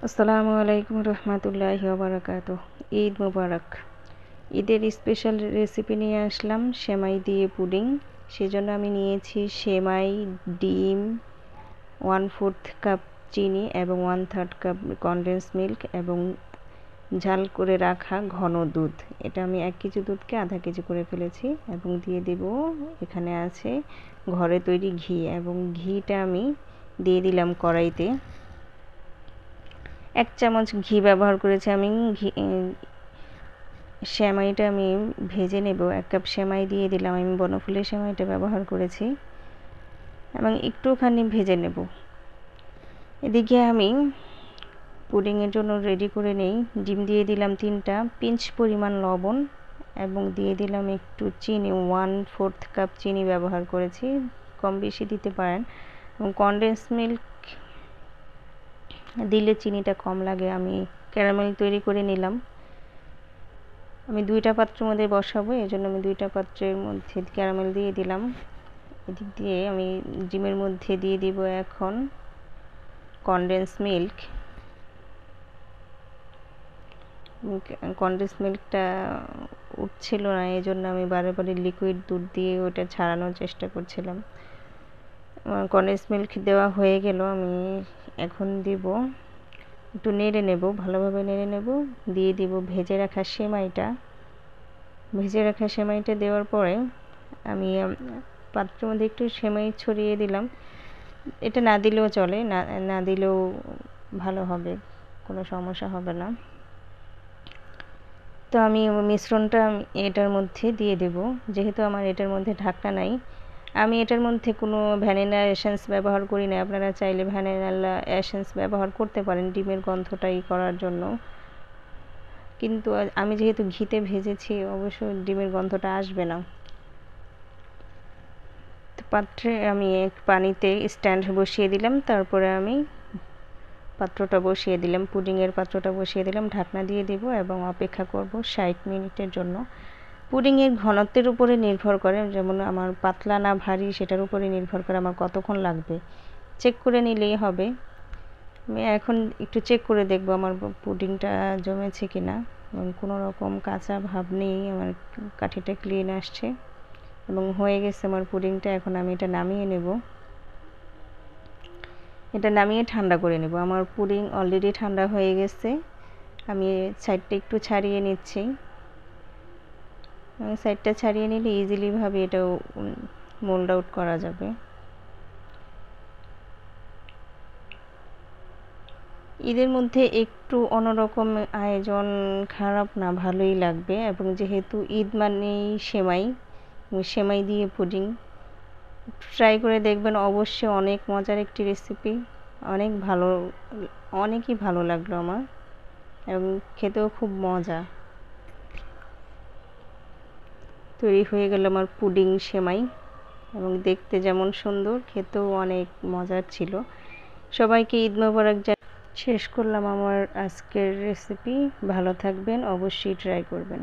আসসালামু আলাইকুম রহমতুল্লাহি ওয়া বারাকাতুহু। ঈদ মুবারক। ঈদের স্পেশাল রেসিপি নিয়ে আসলাম সেমাই দিয়ে পুডিং। সেজন্য আমি নিয়েছি সেমাই, ডিম, 1/4 কাপ চিনি এবং 1/3 কাপ কনডেন্স মিল্ক এবং ঝাল করে রাখা ঘন দুধ। এটা আমি 1 কেজি দুধকে আধা কেজি করে ফেলেছি এবং দিয়ে দেব এখানে আছে ঘরে তৈরি ঘি এবং ঘিটা আমি দিয়ে দিলাম কড়াইতে। 1 চামচ ঘি ব্যবহার করেছি আমি। সেমাইটা আমি ভেজে নেব। 1 কাপ সেমাই দিয়ে দিলাম, আমি বনফুলের সেমাইটা ব্যবহার করেছি এবং একটুখানি ভেজে নেব। এদিকে আমি পুডিংয়ের জন্য রেডি করে নেই। ডিম দিয়ে দিলাম 3টা, পিঞ্চ পরিমাণ লবণ এবং দিয়ে দিলাম একটু চিনি, 1/4 কাপ চিনি ব্যবহার করেছি, কম বেশি দিতে পারেন। এবং কনডেন্স মিল্ক দিলে চিনিটা কম লাগে। আমি ক্যারামেল তৈরি করে নিলাম। আমি 2টা পাত্রের মধ্যে বসাবো, এজন্য আমি 2টা পাত্রের মধ্যে ক্যারামেল দিয়ে দিলাম। এদিক দিয়ে আমি ডিমের মধ্যে দিয়ে দিব এখন কনডেন্স মিল্ক। কনডেন্স মিল্কটা উঠছিল না, এই জন্য আমি বারে বারে লিকুইড দুধ দিয়ে ওটা ছাড়ানোর চেষ্টা করছিলাম। কনডেন্স মিল্ক দেওয়া হয়ে গেল। আমি এখন দিব, একটু নেড়ে নেব, ভালোভাবে নেড়ে নেব। দিয়ে দিব ভেজে রাখা সেমাইটা। ভেজে রাখা সেমাইটা দেওয়ার পরে আমি পাত্রের মধ্যে একটু সেমাই ছড়িয়ে দিলাম। এটা না দিলেও চলে, না দিলেও ভালো হবে, কোনো সমস্যা হবে না। তো আমি মিশ্রণটা এটার মধ্যে দিয়ে দেব। যেহেতু আমার এটার মধ্যে ঢাকনা নাই, আমি এটার মধ্যে কোনো ভ্যানিলা এসেন্স ব্যবহার করি না। আপনারা চাইলে ভ্যানিলা এসেন্স ব্যবহার করতে পারেন ডিমের গন্ধটাই করার জন্য, কিন্তু আমি যেহেতু ঘিতে ভেজেছি অবশ্য ডিমের গন্ধটা আসবে না। তো পাত্রে আমি পানিতে স্ট্যান্ড বসিয়ে দিলাম, তারপরে আমি পাত্রটা বসিয়ে দিলাম, পুডিংয়ের পাত্রটা বসিয়ে দিলাম, ঢাকনা দিয়ে দেব এবং অপেক্ষা করব 60 মিনিটের জন্য। পুডিংয়ের ঘনত্বের উপরে নির্ভর করে, যেমন আমার পাতলা না ভারী সেটার উপরে নির্ভর করে আমার কতক্ষণ লাগবে। চেক করে নিলেই হবে। আমি এখন একটু চেক করে দেখব আমার পুডিংটা জমেছে কিনা এবং কোনো রকম কাঁচা ভাব নেই, আমার কাঠিটা ক্লিন আসছে এবং হয়ে গেছে আমার পুডিংটা। এখন আমি এটা নামিয়ে নেব। এটা নামিয়ে ঠান্ডা করে নেব। আমার পুডিং অলরেডি ঠান্ডা হয়ে গেছে। আমি সাইডটা একটু ছাড়িয়ে নিচ্ছি। সাইডটা ছাড়িয়ে নিলে ইজিলি ভাবে এটাও মোল্ড আউট করা যাবে। ঈদের মধ্যে একটু অন্যরকম আয়োজন খারাপ না, ভালোই লাগবে। এবং যেহেতু ঈদ মানেই সেমাই, সেমাই দিয়ে পুডিং ট্রাই করে দেখবেন, অবশ্যই অনেক মজার একটি রেসিপি, অনেকই ভালো লাগলো আমার এবং খেতেও খুব মজা। তৈরি হয়ে গেল আমার পুডিং সেমাই এবং দেখতে যেমন সুন্দর, খেতেও অনেক মজার ছিল। সবাইকে ঈদ মোবারক শেষ করলাম আমার আজকের রেসিপি। ভালো থাকবেন, অবশ্যই ট্রাই করবেন।